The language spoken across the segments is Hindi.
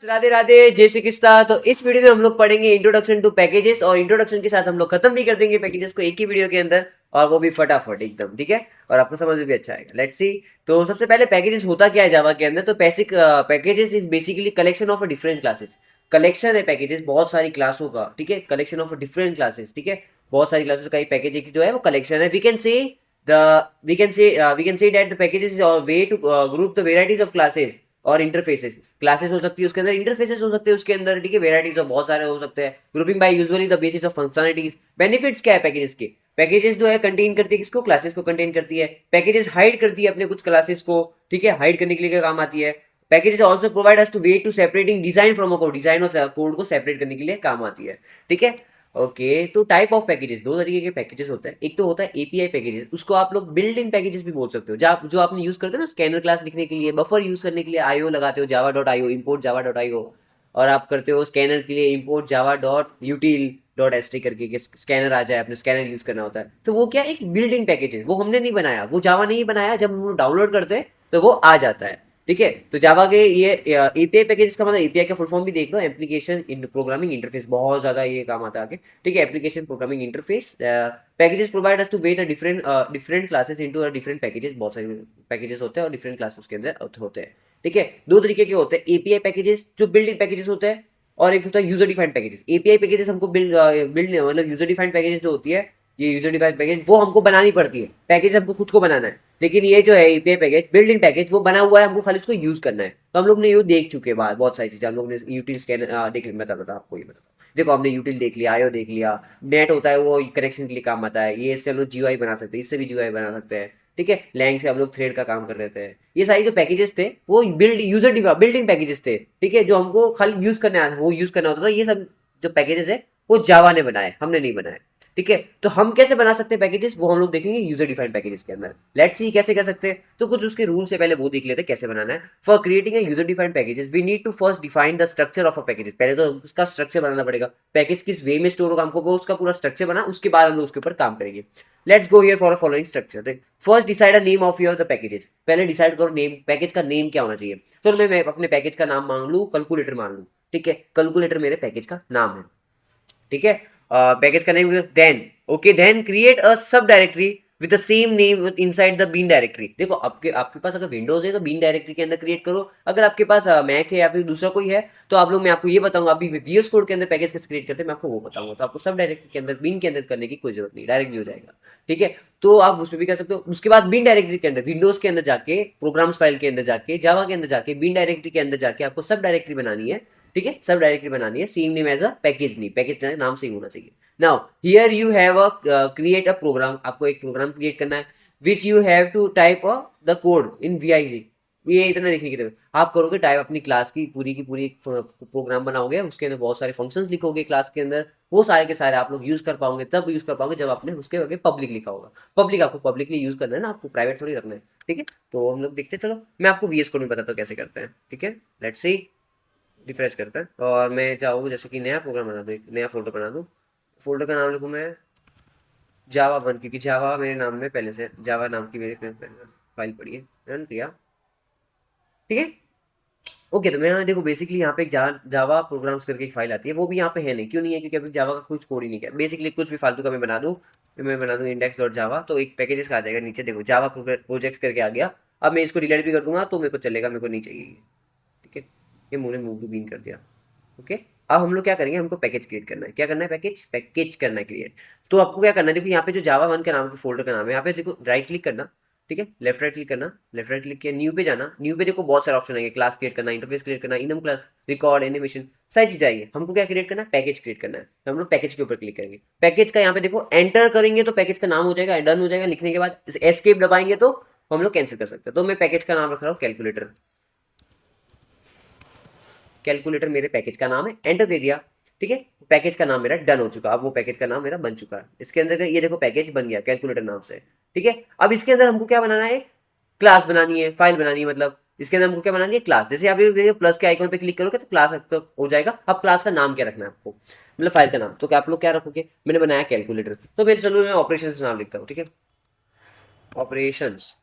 राधे राधे, जय श्री कृष्णा। तो इस वीडियो में हम लोग पढ़ेंगे इंट्रोडक्शन टू पैकेजेस, और इंट्रोडक्शन के साथ हम लोग खत्म भी कर देंगे पैकेजेस को एक ही वीडियो के अंदर, और वो भी फटाफट एकदम, ठीक है। और आपको समझ में भी अच्छा आएगा। Let's see. तो सबसे पहले पैकेजेस होता क्या है जावा के अंदर। तो basic packages is basically collection of different classes. Collection है पैकेजेस बहुत सारी क्लासों का, ठीक है। कलेक्शन ऑफ डिफरेंट क्लासेस, ठीक है। बहुत सारी क्लासेस का एक पैकेज जो है वो कलेक्शन है। The we can say that the packages is way to group the varieties of classes और इंटरफेसेस। क्लासेस हो सकती है उसके अंदर, इंटरफेसेस हो सकते हैं उसके अंदर, ठीक है। वेराइटीज ऑफ बहुत सारे हो सकते हैं। Grouping by usually the basis of functionalities. Benefits क्या है पैकेजेस के। पैकेजेस जो है कंटेन करती है किसको, क्लासेस को कंटेन करती है। पैकेजेस हाइड करती है अपने कुछ क्लासेस को, ठीक है। हाइड करने के लिए क्या काम आती है। Packages also provide us to way to separating design from a code. Design और कोड को सेपरेट करने के लिए काम आती है, ठीक है। ओके, तो टाइप ऑफ पैकेजेस, दो तरीके के पैकेजेस होते हैं। एक तो होता है एपीआई पैकेजेस, उसको आप लोग बिल्ट इन पैकेजेस भी बोल सकते हो। जो आपने यूज करते हो ना स्कैनर क्लास लिखने के लिए, बफर यूज करने के लिए आईओ लगाते हो, Java dot IO, import Java dot IO. और आप करते हो स्कैनर के लिए import Java dot यूटिल dot S करके कि स्कैनर आ जाए, अपने स्कैनर यूज करना होता है। तो वो क्या एक बिल्ट इन पैकेज है, वो हमने नहीं बनाया, वो जावा ने ही बनाया। जब हम डाउनलोड करते हैं तो वो आ जाता है, ठीक है। तो जावा के ये एपीआई पैकेजेस का मतलब, एपीआई का फुल फॉर्म भी देख लो, एप्लीकेशन इन प्रोग्रामिंग इंटरफेस, बहुत ज्यादा ये काम आता है आगे, ठीक है। Application programming interface packages provide us to wait different classes into different packages. बहुत सारे पैकेजेस होते हैं और डिफरेंट क्लासेस के अंदर होते हैं, ठीक है। दो तरीके के होते हैं एपीआई पैकेजेस जो बिल्ड इन पैकेजेस होते हैं, और एक होता है user defined packages. API packages हमको बिल्ड मतलब यूजर डिफाइंड पैकेजेस जो होती है, ये यूजर डिफाइंड पैकेज वो हमको बनानी पड़ती है। पैकेज हमको खुद को बनाना है। लेकिन ये जो है API package, build in package, वो बना हुआ है, हमको खाली उसको यूज करना है। तो हम लोग ने ये देख चुके हैं बात, बहुत सारी चीजें हम लोग ने यूटिल स्कैनर देख लिया। बता आपको ये बता, देखो हमने यूटिल देख लिया, आईओ देख लिया, नेट होता है वो कनेक्शन के लिए काम आता है। ये इससे हम लोग जीयूआई बना सकते हैं, इससे भी जीयूआई बना सकते हैं, ठीक है। लैंग से हम लोग थ्रेड का काम कर रहे थे। ये सारी जो पैकेजेस थे वो बिल्ड इन पैकेजेस थे, ठीक है। जो हमको खाली यूज करना वो यूज करना होता था। ये सब जो पैकेजेस है वो जावा ने बनाए, हमने नहीं बनाए, ठीक है। तो हम कैसे बना सकते हैं पैकेजेस, वो हम लोग देखेंगे यूजर डिफाइंड पैकेजेस के अंदर। लेट्स सी कैसे कर सकते हैं। तो कुछ उसके रूल से पहले वो देख लेते हैं कैसे बनाना है। For creating user defined packages we need to first define the structure of a package. पहले तो उसका स्ट्रक्चर बनाना पड़ेगा, पैकेज किस वे में स्टोर होगा, हमको वो उसका पूरा स्ट्रक्चर बना, उसके बाद हम लोग उसके ऊपर काम करेंगे। Let's go here for a following structure. First decide a name of your the packages. पहले डिसाइड करो नेम, पैकेज का नेम क्या होना चाहिए। चलो मैं अपने पैकेज का नाम मान लूँ कैलकुलेटर मान लूँ, ठीक है। कैलकुलेटर मेरे पैकेज का नाम है, ठीक है। पैकेज का name then, okay, then create a sub directory with the same name inside the bean directory. देखो आपके आपके पास अगर विंडोज है तो बीन डायरेक्टरी के अंदर क्रिएट करो। अगर आपके पास मैक है या फिर दूसरा कोई है तो आप लोग, मैं आपको ये बताऊंगा अभी वीएस कोड के अंदर पैकेज कैसे क्रिएट करते हैं, मैं आपको वो बताऊंगा। तो आपको सब डायरेक्टरी के अंदर बीन के अंदर करने की कोई जरूरत नहीं, डायरेक्ट भी हो जाएगा, ठीक है। तो आप उसमें भी कर सकते हो। उसके बाद बीन डायरेक्टरी के अंदर, विंडोज के अंदर जाके, प्रोग्राम्स फाइल के अंदर जाके, जावा के अंदर जाके, बीन डायरेक्टरी के अंदर जाके आपको सब डायरेक्टरी बनानी है, ठीक है। सब डायरेक्टरी बनानी है, same name as a package, नहीं पैकेज नाम सेम होना चाहिए। Now here you have a create a program. आपको एक प्रोग्राम क्रिएट करना है which you have to type the code in VIG. ये इतना लिखने की जरूरत, आप करोगे टाइप अपनी क्लास की पूरी प्रोग्राम बनाओगे, उसके अंदर बहुत सारे फंक्शंस लिखोगे क्लास के अंदर। वो सारे के सारे आप लोग यूज कर पाओगे, तब यूज कर पाओगे जब आपने उसके आगे पब्लिक लिखा होगा। पब्लिक आपको पब्लिकली यूज करना है ना, आपको प्राइवेट थोड़ी रखना है, ठीक है। तो हम लोग देखते, चलो मैं आपको वीएस कोड में बताता हूँ कैसे करते हैं, ठीक है। लेट्स सी, रिफ्रेश करता है और मैं चाहूँ जैसे कि नया प्रोग्राम बना दूँ, एक नया फोल्डर बना दूँ। फोल्डर का नाम लिखूँ मैं जावा वन, क्योंकि जावा मेरे नाम में पहले से जावा नाम की मेरी फाइल पड़ी है, रन किया, ठीक है। ओके, तो मैं यहाँ देखो बेसिकली यहाँ पे एक जावा प्रोग्राम्स करके एक फाइल आती है, वो भी यहाँ पे है नहीं। क्यों नहीं है, क्योंकि अभी जावा का कुछ कोड ही नहीं किया। बेसिकली कुछ भी फालतू का मैं बना दूँ, मैं बना दूँ इंडेक्स डॉट जावा, तो एक पैकेजेस का आ जाएगा नीचे, देखो जावा प्रोजेक्ट्स करके आ गया। अब मैं इसको डिलीट भी कर दूंगा तो मेरे को चलेगा, मेरे को नहीं चाहिए, ठीक है। ये मैंने मूव टू बीन कर दिया, ओके। अब हम लोग क्या करेंगे, हमको पैकेज क्रिएट करना है। क्या करना है, पैकेज करना है क्रिएट। तो आपको क्या करना है, देखो यहाँ पे जो जावा वन का नाम के फोल्डर का नाम है, यहाँ पे देखो राइट क्लिक करना, ठीक है। लेफ्ट राइट क्लिक करना, लेफ्ट राइट क्लिक किया, न्यू पे जाना। न्यू पे देखो बहुत सारे ऑप्शन आएंगे, क्लास क्रिएट करना, इंटरफेस क्रिएट करना, इनम क्लास, रिकॉर्ड, एनिमेशन, सारी चीज आएगी। हमको क्या क्रिएट करना है, पैकेज क्रिएट करना है। तो हम लोग पैकेज के ऊपर क्लिक करेंगे। पैकेज का यहाँ पे देखो एंटर करेंगे तो पैकेज का नाम हो जाएगा, डन हो जाएगा। लिखने के बाद एस्केप दबाएंगे तो हम लोग कैंसिल कर सकते हैं। तो मैं पैकेज का नाम रख रहा हूँ कैलकुलेटर। कैलकुलेटर मेरे पैकेज का नाम है, एंटर दे दिया, ठीक है। पैकेज का नाम मेरा डन हो चुका, अब वो पैकेज का नाम मेरा बन चुका है। इसके अंदर ये देखो पैकेज बन गया कैलकुलेटर नाम से, ठीक है। अब इसके अंदर हमको क्या बनाना है, क्लास बनानी है, फाइल बनानी है, मतलब इसके अंदर हमको क्या बनानी है, क्लास। जैसे आप प्लस के आइकन पे क्लिक करोगे तो क्लास हो जाएगा। अब क्लास का नाम क्या रखना है आपको, मतलब फाइल का नाम। तो क्या आप लोग क्या रखोगे, मैंने बनाया कैलकुलेटर, तो मेरे चलो मैं ऑपरेशन नाम लिखता हूँ, ठीक है। ऑपरेशंस,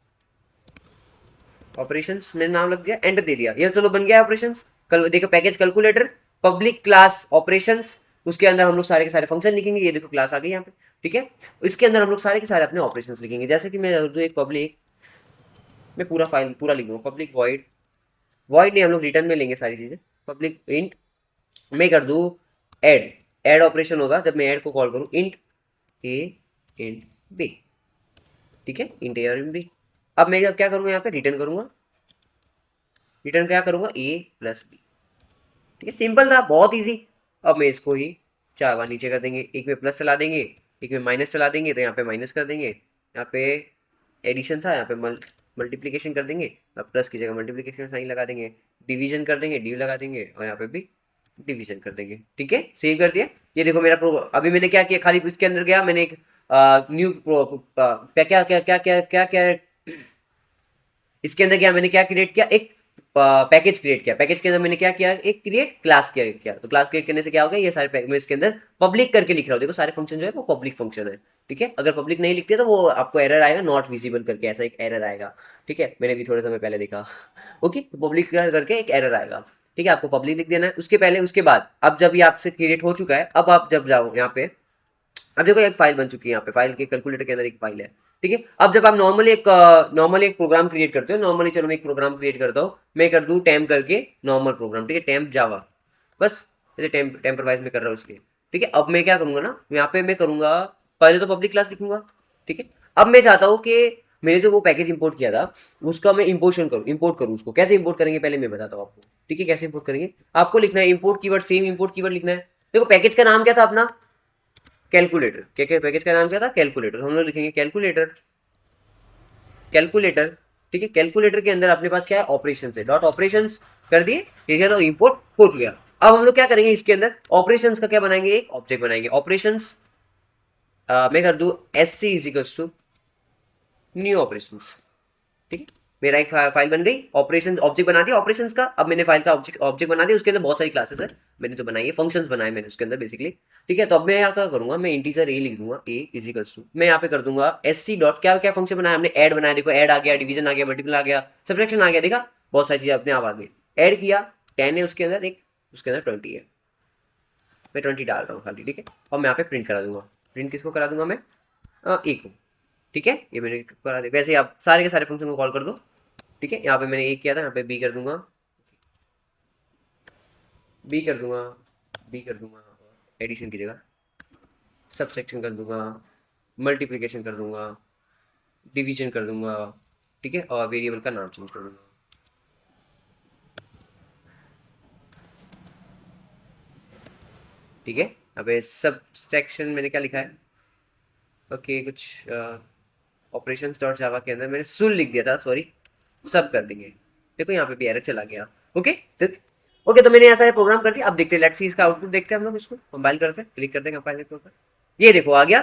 ऑपरेशंस मेरा नाम लग गया, एंटर दे दिया, ये चलो बन गया ऑपरेशंस। कल देखो package calculator, public class operations, उसके अंदर हम लोग सारे के सारे फंक्शन लिखेंगे। ये देखो क्लास आ गई यहाँ पे, ठीक है। इसके अंदर हम लोग सारे के सारे अपने ऑपरेशंस लिखेंगे। जैसे कि मैं एक पब्लिक, मैं पूरा फाइल पूरा लिख दूंगा, पब्लिक वॉइड, वॉइड नहीं हम लोग रिटर्न में लेंगे सारी चीजें, पब्लिक इंट, मैं कर दूँ ऐड, ऐड ऑपरेशन होगा जब मैं ऐड को कॉल करूँ, इंट ए इंट बी, ठीक है, इंट ए और इंट बी। अब मैं क्या करूँगा यहाँ पे रिटर्न करूँगा, रिटर्न क्या करूँगा ए प्लस बी, ठीक है, सिंपल था, बहुत इजी। अब मैं इसको ही चार बार नीचे कर देंगे, एक में प्लस चला देंगे, एक में माइनस चला देंगे, तो यहाँ पे माइनस कर देंगे, यहाँ पे एडिशन था, यहाँ पे मल्टीप्लीकेशन कर देंगे, अब प्लस की जगह मल्टीप्लीकेशन साइन लगा देंगे, डिवीजन कर देंगे, डी लगा देंगे, और यहाँ पे भी डिवीजन कर देंगे, ठीक है, सेव कर दिया। ये देखो मेरा प्रोग्राम, अभी मैंने क्या किया, खाली इसके अंदर गया, मैंने एक न्यू क्या क्या क्या क्या क्या क्या क्या इसके अंदर क्या मैंने क्या क्रिएट किया, एक पैकेज क्रिएट किया, पैकेज के अंदर मैंने क्या किया, एक क्रिएट क्लास किया, तो क्लास क्रिएट करने से क्या होगा, ये सारे मैं इसके अंदर पब्लिक करके लिख रहा हूँ, देखो सारे फंक्शन जो है वो पब्लिक फंक्शन है, ठीक है। अगर पब्लिक नहीं लिखते तो वो आपको एरर आएगा, नॉट विजिबल करके ऐसा एक एरर आएगा, ठीक है, मैंने भी थोड़े समय पहले देखा ओके, तो पब्लिक करके एक एरर आएगा, ठीक है, आपको पब्लिक लिख देना है। उसके पहले उसके बाद अब जब ये आपसे क्रिएट हो चुका है, अब आप जब जाओ यहाँ पे, अब देखो एक फाइल बन चुकी है यहाँ पे, फाइल के कैलकुलेटर के अंदर एक फाइल है, ठीक है। अब जब आप नॉर्मली एक प्रोग्राम क्रिएट करते हो, नॉर्मली चलो मैं एक प्रोग्राम क्रिएट करता हूँ, मैं कर दूँ टेम्प करके नॉर्मल प्रोग्राम, ठीक है, टेम्प जावा, बस जैसे टेम्परवाइज में कर रहा हूँ इसलिए, ठीक है। अब मैं क्या करूंगा ना, यहाँ पे मैं करूंगा, पहले तो पब्लिक क्लास लिखूंगा, ठीक है। अब मैं चाहता हूँ कि मैंने जो वो पैकेज इंपोर्ट किया था उसका मैं इंपोर्ट करूँ उसको, कैसे इंपोर्ट करेंगे पहले मैं बताता हूँ आपको, ठीक है, कैसे इंपोर्ट करेंगे। आपको लिखना है import keyword, same import keyword लिखना है। देखो पैकेज का नाम क्या था अपना, कैलकुलेटर, क्या क्या पैकेज का नाम क्या था, कैलकुलेटर, हम लोग लिखेंगे कैलकुलेटर, कैलकुलेटर, ठीक है। कैलकुलेटर के अंदर अपने पास क्या है, ऑपरेशन है, डॉट ऑपरेशन कर दिए, ठीक है, तो इंपोर्ट हो चुका। अब हम लोग क्या करेंगे, इसके अंदर ऑपरेशंस का क्या बनाएंगे, एक ऑब्जेक्ट बनाएंगे, ऑपरेशंस मैं कर दूं S C is equals to new operations, ठीक है। मेरा एक फाइल बन गई, ऑपरेशन ऑब्जेक्ट बना दिया ऑपरेशंस का। अब मैंने फाइल का ऑब्जेक्ट बना दिया, उसके अंदर बहुत सारी क्लासेस है, मैंने जो बनाई है फंक्शंस बनाए मैंने उसके अंदर बेसिकली, ठीक है। तो अब मैं यहाँ क्या करूंगा, मैं इंटीजर ए लिख दूंगा, ए इज इक्वल्स टू, मैं यहाँ पे कर दूंगा एस सी डॉट, क्या क्या फंक्शन बनाया हमने, ऐड बनाया, देखो ऐड आ गया, डिवीजन आ गया, मल्टीपल आ गया, सब्ट्रैक्शन आ गया, देखा बहुत सारी चीजें अपने आप आ गई। ऐड किया 10 है उसके अंदर, एक उसके अंदर 20 है, मैं 20 डाल रहा हूँ खाली, ठीक है। और मैं यहाँ पे प्रिंट करा दूंगा, प्रिंट किसको करा दूंगा मैं, ए को, ठीक है, ये मैंने करा दिया। वैसे ही आप सारे के सारे फंक्शन को कॉल कर दो, ठीक है। यहाँ पे मैंने ए किया था, यहाँ पे बी कर दूंगा, बी कर दूंगा, बी कर दूंगा, एडिशन की जगह सबसेक्शन कर दूंगा, मल्टीप्लिकेशन कर दूंगा, डिवीजन कर दूंगा, ठीक है, और वेरिएबल का नाम चेंज कर दूंगा, ठीक है। यहाँ पे सब सेक्शन मैंने क्या लिखा है, ओके, कुछ ऑपरेशन डॉट जावा के अंदर मैंने सुल लिख दिया था, सॉरी, सब कर देंगे। देखो यहाँ पे भी एरर चला गया, ओके। तो ओके, तो मैंने ऐसा प्रोग्राम कर दिया। अब देखते हैं, लेट्स सी इसका आउटपुट देखते हैं हम लोग, इसको कंपाइल करते हैं, क्लिक करते हैं कंपाइल के ऊपर, ये देखो आ गया,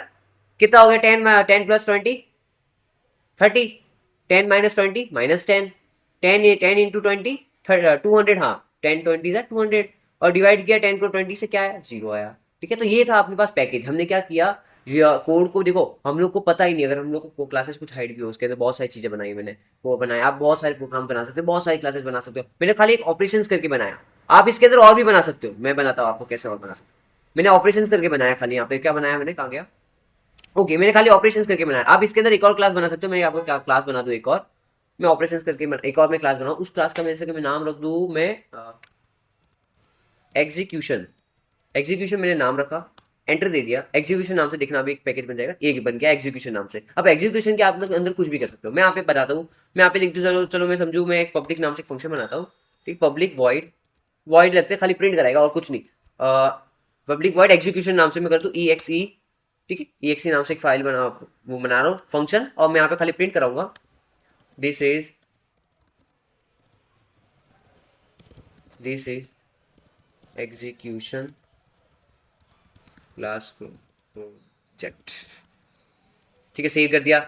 कितना हो गया, 10 प्लस 20 30, 10 माइनस 20 माइनस 10, 10 इंटू 20 200, हाँ 10 20 है 200, और डिवाइड किया 10 को 20 से, क्या आया, जीरो आया, ठीक है। तो ये था अपने पास पैकेज। हमने क्या किया, कोड को देखो, हम लोग को पता ही नहीं, अगर हम लोग को क्लासेस कुछ हाइड भी हो, उसके अंदर बहुत सारी चीजें बनाई मैंने, वो बनाया, आप बहुत सारे प्रोग्राम बना सकते हो, बहुत सारी क्लासेस बना सकते हो, मैंने खाली एक ऑपरेशन करके बनाया। आप इसके अंदर और भी बना सकते हो, मैं बनाता हूँ आपको कैसे और बना सकते हो। मैंने ऑपरेशन करके बनाया खाली, यहाँ पे क्या बनाया मैंने, कहाँ गया, ओके, मैंने खाली ऑपरेशंस करके बनाया। आप इसके अंदर एक और क्लास बना सकते हो, मैं आपको क्लास बना दूं एक और, मैं ऑपरेशंस करके एक और मैं क्लास बनाऊं, उस क्लास का मेरे से मैं नाम रख दूं, मैं एग्जीक्यूशन, एग्जीक्यूशन मैंने नाम रखा, एंटर दे दिया, एग्जीक्यूशन नाम से देखना अभी एक पैकेज बन जाएगा, एक बन गया एग्जीक्यूशन नाम से। अब एग्जीक्यूशन के आप अंदर कुछ भी कर सकते हो, मैं यहाँ पे बताता हूँ, मैं यहाँ पे लिख दूँ, चलो चलो मैं समझू, मैं एक पब्लिक नाम से एक फंक्शन बनाता हूँ, ठीक, पब्लिक वॉइड, वॉइड लगते खाली प्रिंट कराएगा और कुछ नहीं, पब्लिक वॉइड एग्जीक्यूशन नाम से मैं कर दूँ ई एक्स ई, ठीक है, ई एक्स ई नाम से एक फाइल वो बना रहा हूँ फंक्शन, और मैं यहाँ पे खाली प्रिंट कराऊंगा, this is execution class project, ठीक है, सेव कर दिया।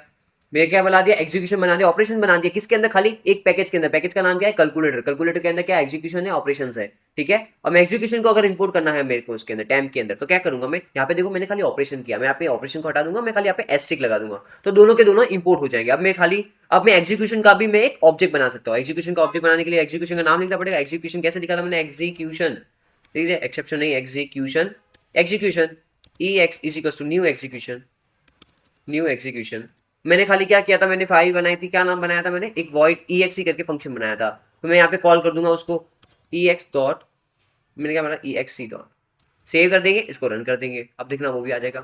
मैंने क्या बना दिया, एग्जीक्यूशन बना दिया, ऑपरेशन बना दिया, किसके अंदर, खाली एक पैकेज के अंदर। पैकेज का नाम क्या है, कैलकुलेटर। कैलकुलेटर के अंदर क्या है, एग्जीक्यूशन है, ऑपरेशन है, ठीक है। और मैं एग्जीक्यूशन को अगर इंपोर्ट करना है मेरे को उसके अंदर टैम्प के अंदर, तो क्या करूंगा मैं, यहाँ पे देखो मैंने खाली ऑपरेशन किया, मैं यहाँ पे ऑपरेशन को हटा दूंगा, मैं खाली यहाँ पे एस्टिक लगा दूंगा, तो दोनों के दोनों इंपोर्ट हो जाएंगे। अब मैं एग्जीक्यूशन का भी मैं एक ऑब्जेक्ट बना सकता हूँ। एग्जीक्यूशन का ऑब्जेक्ट बनाने के लिए एग्जीक्यूशन का नाम लिखना पड़ेगा। एग्जीक्यूशन कैसे लिखा था मैंने, एग्जीक्यूशन, ठीक है, एक्सेप्शन नहीं, execution, execution E X is equal to new execution, new execution. मैंने खाली क्या किया था, मैंने फाइल बनाई थी, क्या नाम बनाया था मैंने, एक वॉइड ई एक्स करके फंक्शन बनाया था। तो मैं यहाँ पे कॉल कर दूंगा उसको ई एक्स डॉट, मैंने क्या बनाया, ई एक्स सी डॉट, सेव कर देंगे, इसको रन कर देंगे, अब देखना वो भी आ जाएगा,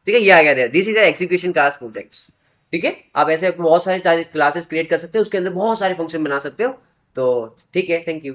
ठीक है। ये आ गया, this is execution class projects, ठीक है। आप ऐसे बहुत सारे क्लासेस क्रिएट कर सकते हो, उसके अंदर बहुत सारे फंक्शन बना सकते हो। तो ठीक है, थैंक यू।